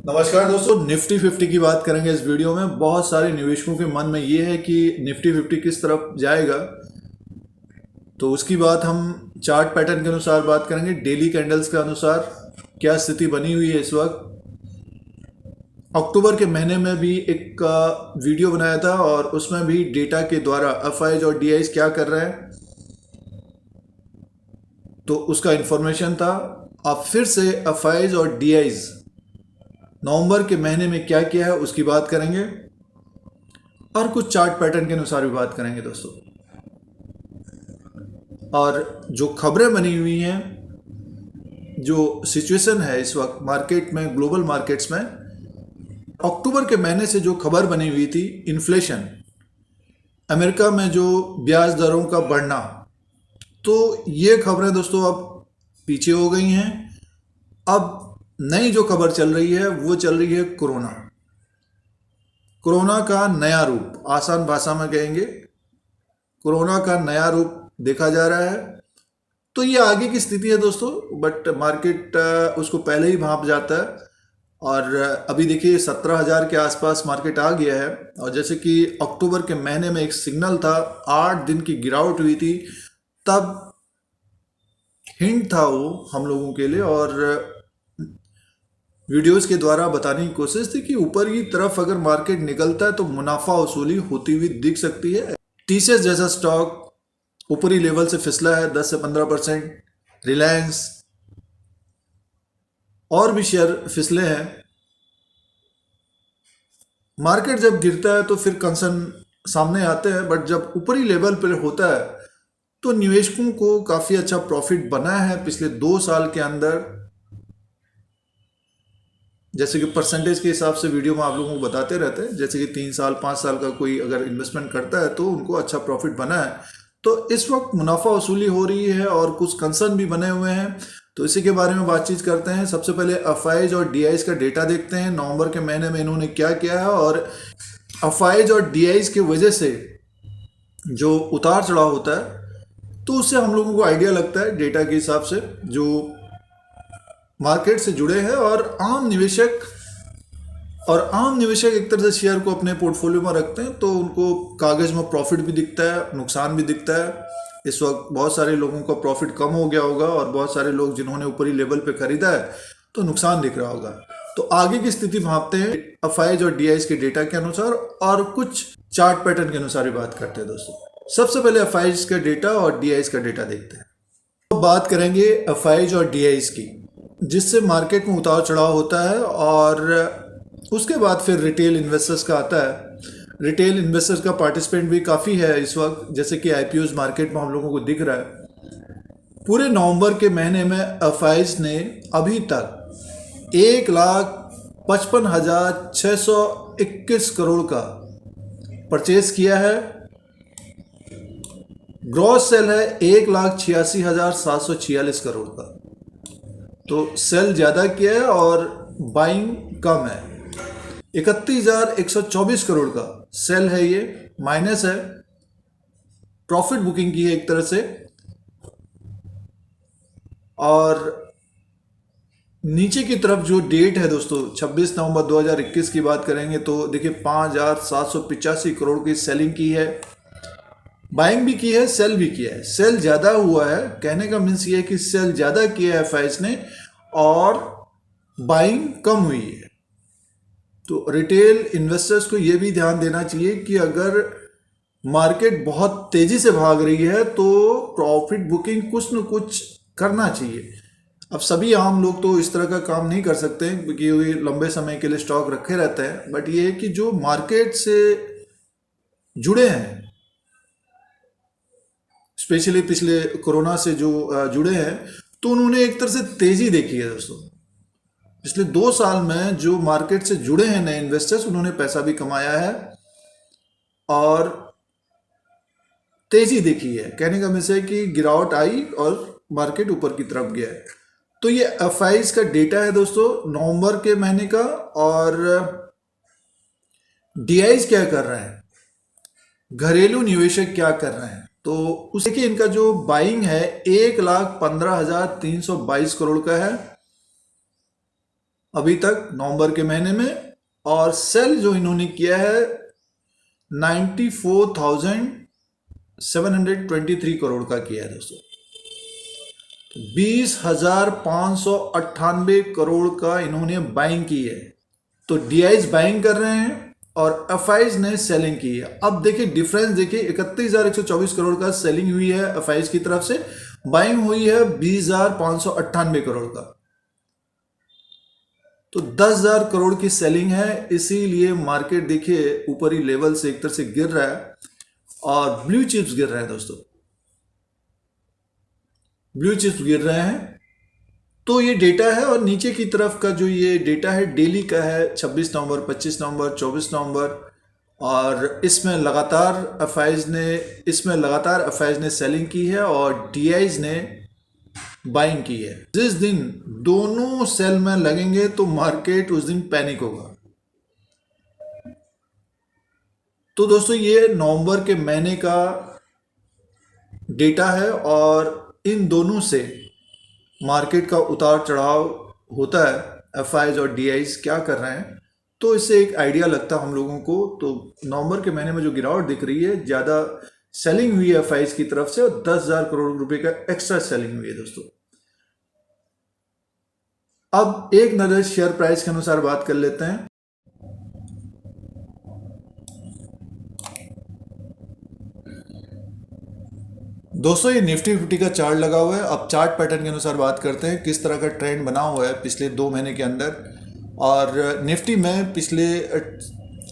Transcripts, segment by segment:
नमस्कार दोस्तों, निफ्टी 50 की बात करेंगे इस वीडियो में। बहुत सारे निवेशकों के मन में ये है कि निफ्टी 50 किस तरफ जाएगा, तो उसकी बात हम चार्ट पैटर्न के अनुसार बात करेंगे। डेली कैंडल्स के अनुसार क्या स्थिति बनी हुई है इस वक्त। अक्टूबर के महीने में भी एक वीडियो बनाया था और उसमें भी डेटा के द्वारा एफआईज और डीआईज क्या कर रहे हैं तो उसका इंफॉर्मेशन था। अब फिर से एफआईज और डीआईज नवंबर के महीने में क्या किया है उसकी बात करेंगे और कुछ चार्ट पैटर्न के अनुसार भी बात करेंगे दोस्तों। और जो खबरें बनी हुई हैं, जो सिचुएशन है इस वक्त मार्केट में, ग्लोबल मार्केट्स में, अक्टूबर के महीने से जो खबर बनी हुई थी, इन्फ्लेशन, अमेरिका में जो ब्याज दरों का बढ़ना, तो ये खबरें दोस्तों अब पीछे हो गई हैं। अब नई जो खबर चल रही है वो चल रही है कोरोना का नया रूप। आसान भाषा में कहेंगे, कोरोना का नया रूप देखा जा रहा है। तो ये आगे की स्थिति है दोस्तों, बट मार्केट उसको पहले ही भांप जाता है। और अभी देखिए 17,000 के आसपास मार्केट आ गया है। और जैसे कि अक्टूबर के महीने में एक सिग्नल था, 8 दिन की गिरावट हुई थी, तब हिंट था वो हम लोगों के लिए और वीडियोस के द्वारा बताने की कोशिश थी कि ऊपर की तरफ अगर मार्केट निकलता है तो मुनाफा वसूली होती हुई दिख सकती है। टीसीएस जैसा स्टॉक ऊपरी लेवल से फिसला है 10 से 15%। रिलायंस और भी शेयर फिसले हैं। मार्केट जब गिरता है तो फिर कंसर्न सामने आते हैं, बट जब ऊपरी लेवल पर होता है तो निवेशकों को काफ़ी अच्छा प्रॉफिट बना है पिछले 2 साल के अंदर। जैसे कि परसेंटेज के हिसाब से वीडियो में आप लोगों को बताते रहते हैं, जैसे कि 3 साल 5 साल का कोई अगर इन्वेस्टमेंट करता है तो उनको अच्छा प्रॉफिट बना है। तो इस वक्त मुनाफा वसूली हो रही है और कुछ कंसर्न भी बने हुए हैं, तो इसी के बारे में बातचीत करते हैं। सबसे पहले एफआईज और डीआईज का डेटा देखते हैं, नवंबर के महीने में इन्होंने क्या किया है। और एफआईज और डीआईज की वजह से जो उतार चढ़ाव होता है तो उससे हम लोगों को आइडिया लगता है डेटा के हिसाब से, जो मार्केट से जुड़े हैं। और आम निवेशक एक तरह से शेयर को अपने पोर्टफोलियो में रखते हैं, तो उनको कागज में प्रॉफिट भी दिखता है, नुकसान भी दिखता है। इस वक्त बहुत सारे लोगों का प्रॉफिट कम हो गया होगा और बहुत सारे लोग जिन्होंने ऊपरी लेवल पे खरीदा है तो नुकसान दिख रहा होगा। तो आगे की स्थिति भांपते हैं एफआईज और डीआईज के डेटा के अनुसार और कुछ चार्ट पैटर्न के अनुसार ही बात करते हैं दोस्तों। सबसे पहले एफआईज का डेटा और डीआईज का डेटा देखते हैं। तो बात करेंगे एफआईज और डीआईज की, जिससे मार्केट में उतार चढ़ाव होता है। और उसके बाद फिर रिटेल इन्वेस्टर्स का आता है। रिटेल इन्वेस्टर्स का पार्टिसिपेंट भी काफ़ी है इस वक्त, जैसे कि आईपीओज मार्केट में हम लोगों को दिख रहा है। पूरे नवंबर के महीने में एफआईज ने अभी तक 1,55,621 करोड़ का परचेज किया है। ग्रॉस सेल है 1,86,746 करोड़ का, तो सेल ज़्यादा किया है और बाइंग कम है। 31,124 करोड़ का सेल है, ये माइनस है, प्रॉफिट बुकिंग की है एक तरह से। और नीचे की तरफ जो डेट है दोस्तों, 26 नवंबर 2021 की बात करेंगे तो देखिए 5,785 करोड़ की सेलिंग की है, बाइंग भी की है, सेल भी किया है। सेल ज़्यादा हुआ है, कहने का मीन्स ये है कि सेल ज़्यादा किया है एफआईज ने और बाइंग कम हुई है। तो रिटेल इन्वेस्टर्स को ये भी ध्यान देना चाहिए कि अगर मार्केट बहुत तेज़ी से भाग रही है तो प्रॉफिट बुकिंग कुछ न कुछ करना चाहिए। अब सभी आम लोग तो इस तरह का काम नहीं कर सकते क्योंकि ये लंबे समय के लिए स्टॉक रखे रहते हैं, बट ये है कि जो मार्केट से जुड़े हैं, स्पेशली पिछले कोरोना से जो जुड़े हैं, तो उन्होंने एक तरह से तेज़ी देखी है दोस्तों। पिछले 2 साल में जो मार्केट से जुड़े हैं नए इन्वेस्टर्स, उन्होंने पैसा भी कमाया है और तेजी देखी है। कहने का मतलब है कि गिरावट आई और मार्केट ऊपर की तरफ गया है। तो ये एफआईज का डेटा है दोस्तों नवंबर के महीने का। और डीआईज क्या कर रहे हैं, घरेलू निवेशक क्या कर रहे हैं, तो उस देखिए इनका जो बाइंग है 1,15,322 करोड़ का है अभी तक नवंबर के महीने में, और सेल जो इन्होंने किया है 94,723 करोड़ का किया है दोस्तों। 20,598 करोड़ का इन्होंने बाइंग की है। तो डीआईज बाइंग कर रहे हैं और एफआईज ने सेलिंग की है। अब देखिए डिफरेंस, देखिए 31,124 करोड़ का सेलिंग हुई है एफआईज की तरफ से, बाइंग हुई है 20,598 करोड़ का। तो 10,000 करोड़ की सेलिंग है, इसीलिए मार्केट देखिए ऊपरी लेवल से एक तरह से गिर रहा है और ब्लू चिप्स गिर रहे हैं दोस्तों, ब्लू चिप्स गिर रहे हैं। तो ये डेटा है, और नीचे की तरफ का जो ये डेटा है डेली का है, 26 नवंबर, 25 नवंबर, 24 नवंबर, और इसमें लगातार एफआईज ने सेलिंग की है और डीआईज ने बाइंग की है। जिस दिन दोनों सेल में लगेंगे तो मार्केट उस दिन पैनिक होगा। तो दोस्तों ये नवंबर के महीने का डेटा है और इन दोनों से मार्केट का उतार चढ़ाव होता है। एफआईज और डीआईज क्या कर रहे हैं, तो इससे एक आइडिया लगता है हम लोगों को। तो नवंबर के महीने में जो गिरावट दिख रही है, ज़्यादा सेलिंग हुई है एफआईज की तरफ से और 10,000 करोड़ रुपए का एक्स्ट्रा सेलिंग हुई है दोस्तों। अब एक नजर शेयर प्राइस के अनुसार बात कर लेते हैं। दोस्तों ये निफ्टी 50 का चार्ट लगा हुआ है। अब चार्ट पैटर्न के अनुसार बात करते हैं किस तरह का ट्रेंड बना हुआ है पिछले 2 महीने के अंदर।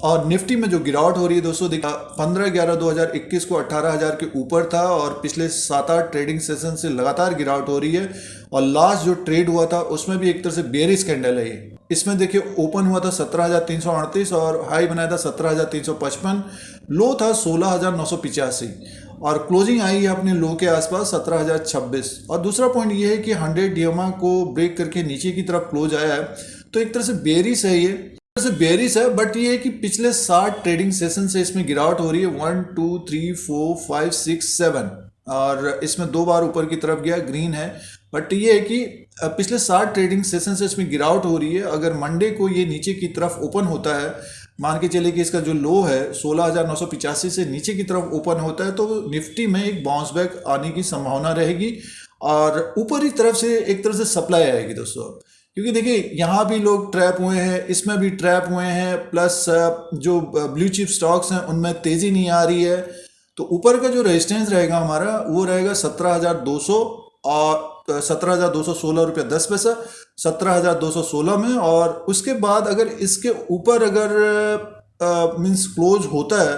और निफ्टी में जो गिरावट हो रही है दोस्तों, देखा 15/11/2021 को 18,000 के ऊपर था और पिछले 7-8 ट्रेडिंग सेशन से लगातार गिरावट हो रही है। और लास्ट जो ट्रेड हुआ था उसमें भी एक तरह से बेयरिश कैंडल है ये। इसमें देखिए ओपन हुआ था 17,338 और हाई बनाया था 17,355, लो था 16,985 और क्लोजिंग आई है अपने लो के आसपास 17,026। और दूसरा पॉइंट ये है कि 100 DMA को ब्रेक करके नीचे की तरफ क्लोज आया है, तो एक तरह से बेयरिश है, ये से बेयरिश है। बट ये है कि पिछले 60 ट्रेडिंग सेशन से इसमें गिरावट हो रही है, 1 2 3 4 5 6 7, और इसमें 2 बार ऊपर की तरफ गया, ग्रीन है। बट ये है कि पिछले 60 ट्रेडिंग सेशन से इसमें गिरावट हो रही है। अगर मंडे को ये नीचे की तरफ ओपन होता है, मान के चले कि इसका जो लो है 16,985 से नीचे की तरफ ओपन होता है, तो निफ्टी में एक बाउंस बैक आने की संभावना रहेगी और ऊपरी तरफ से एक तरह से सप्लाई आएगी दोस्तों। क्योंकि देखिए यहाँ भी लोग ट्रैप हुए हैं, इसमें भी ट्रैप हुए हैं, प्लस जो ब्लू चिप स्टॉक्स हैं उनमें तेजी नहीं आ रही है। तो ऊपर का जो रेजिस्टेंस रहेगा हमारा वो रहेगा 17,200 और 17,216 रुपया 10 पैसा, 17,216 में। और उसके बाद अगर इसके ऊपर अगर मीन्स क्लोज होता है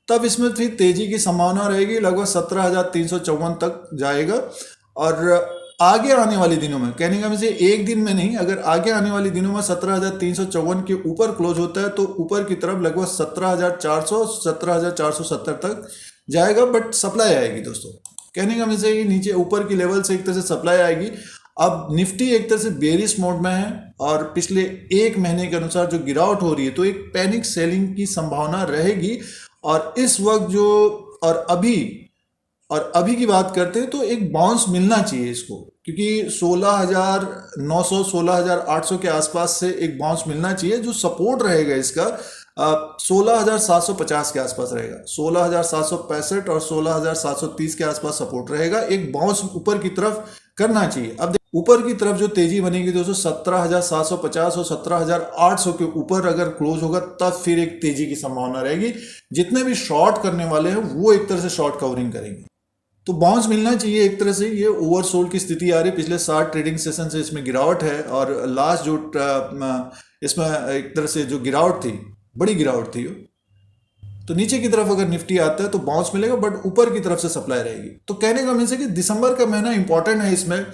तब इसमें फिर तेजी की संभावना रहेगी, लगभग 17,354 तक जाएगा। और आगे आने वाले दिनों में, कहने का मुझे एक दिन में नहीं, अगर आगे आने वाले दिनों में 17,354 के ऊपर क्लोज होता है तो ऊपर की तरफ लगभग 17,400 17,470 तक जाएगा। बट सप्लाई आएगी दोस्तों, कहने का मुझे ये नीचे ऊपर की लेवल से एक तरह से सप्लाई आएगी। अब निफ्टी एक तरह से बेरिश मोड में है और पिछले 1 महीने के अनुसार जो गिरावट हो रही है तो एक पैनिक सेलिंग की संभावना रहेगी। और इस वक्त जो और अभी की बात करते हैं तो एक बाउंस मिलना चाहिए इसको, क्योंकि 16,900 16,800 के आसपास से एक बाउंस मिलना चाहिए। जो सपोर्ट रहेगा इसका 16,750 के आसपास रहेगा, 16,765 और 16,730 के आसपास सपोर्ट रहेगा। एक बाउंस ऊपर की तरफ करना चाहिए। अब ऊपर की तरफ जो तेजी बनेगी दोस्तों 17,750 और 17,800 के ऊपर अगर क्लोज होगा तब फिर एक तेजी की संभावना रहेगी। जितने भी शॉर्ट करने वाले हैं वो एक तरह से शॉर्ट कवरिंग करेंगे, तो बाउंस मिलना चाहिए एक तरह से। ये ओवरसोल्ड की स्थिति आ रही है, पिछले 60 ट्रेडिंग सेशन से इसमें गिरावट है। और लास्ट जो इसमें एक तरह से जो गिरावट थी, बड़ी गिरावट थी, तो नीचे की तरफ अगर निफ्टी आता है तो बाउंस मिलेगा, बट ऊपर की तरफ से सप्लाई रहेगी। तो कहने का मीन्स है कि दिसंबर का महीना इंपॉर्टेंट है। इसमें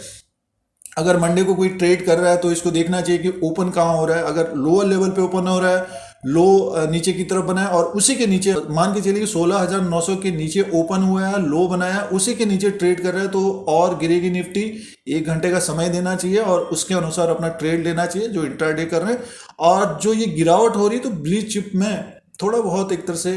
अगर मंडे को कोई ट्रेड कर रहा है तो इसको देखना चाहिए कि ओपन कहाँ हो रहा है। अगर लोअर लेवल पे ओपन हो रहा है, लो नीचे की तरफ बनाया और उसी के नीचे मान के चलिए 16,900 के नीचे ओपन हुआ है, लो बनाया, उसी के नीचे ट्रेड कर रहा है तो और गिरेगी निफ्टी। 1 घंटे का समय देना चाहिए और उसके अनुसार अपना ट्रेड लेना चाहिए जो इंट्राडे कर रहे हैं। और जो ये गिरावट हो रही है तो ब्लू चिप में थोड़ा बहुत एक तरह से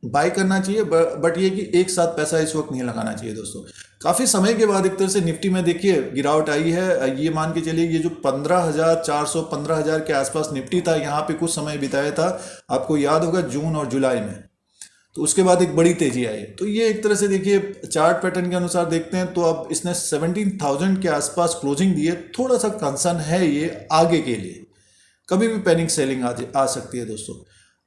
बाय करना चाहिए, बट ये कि एक साथ पैसा इस वक्त नहीं लगाना चाहिए दोस्तों। काफ़ी समय के बाद एक तरह से निफ्टी में देखिए गिरावट आई है। ये मान के चलिए ये जो 15,400 15,000 के आसपास निफ्टी था, यहाँ पे कुछ समय बिताया था, आपको याद होगा जून और जुलाई में। तो उसके बाद एक बड़ी तेजी आई। तो ये एक तरह से देखिए चार्ट पैटर्न के अनुसार देखते हैं तो अब इसने 17,000 के आसपास क्लोजिंग दी है। थोड़ा सा कंसर्न है ये आगे के लिए, कभी भी पैनिक सेलिंग आ सकती है दोस्तों,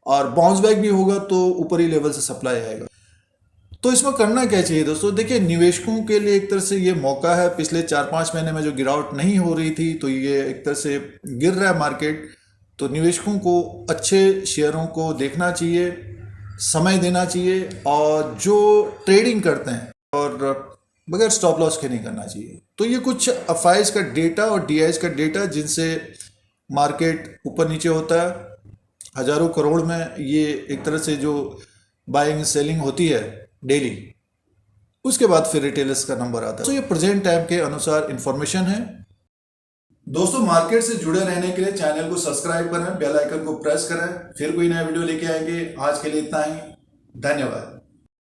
और बाउंस बैक भी होगा तो ऊपरी लेवल से सप्लाई आएगा। तो इसमें करना क्या चाहिए दोस्तों? देखिए निवेशकों के लिए एक तरह से ये मौका है। पिछले 4-5 महीने में जो गिरावट नहीं हो रही थी, तो ये एक तरह से गिर रहा है मार्केट, तो निवेशकों को अच्छे शेयरों को देखना चाहिए, समय देना चाहिए, और जो ट्रेडिंग करते हैं और बगैर स्टॉप लॉस के नहीं करना चाहिए। तो ये कुछ एफआईज का डेटा और डीआईज का डेटा जिनसे मार्केट ऊपर नीचे होता है, हजारों करोड़ में ये एक तरह से जो बाइंग सेलिंग होती है डेली, उसके बाद फिर रिटेलर्स का नंबर आता है। तो ये प्रेजेंट टाइम के अनुसार इंफॉर्मेशन है दोस्तों। मार्केट से जुड़े रहने के लिए चैनल को सब्सक्राइब करें, बेल आइकन को प्रेस करें, फिर कोई नया वीडियो लेके आएंगे। आज के लिए इतना ही, धन्यवाद।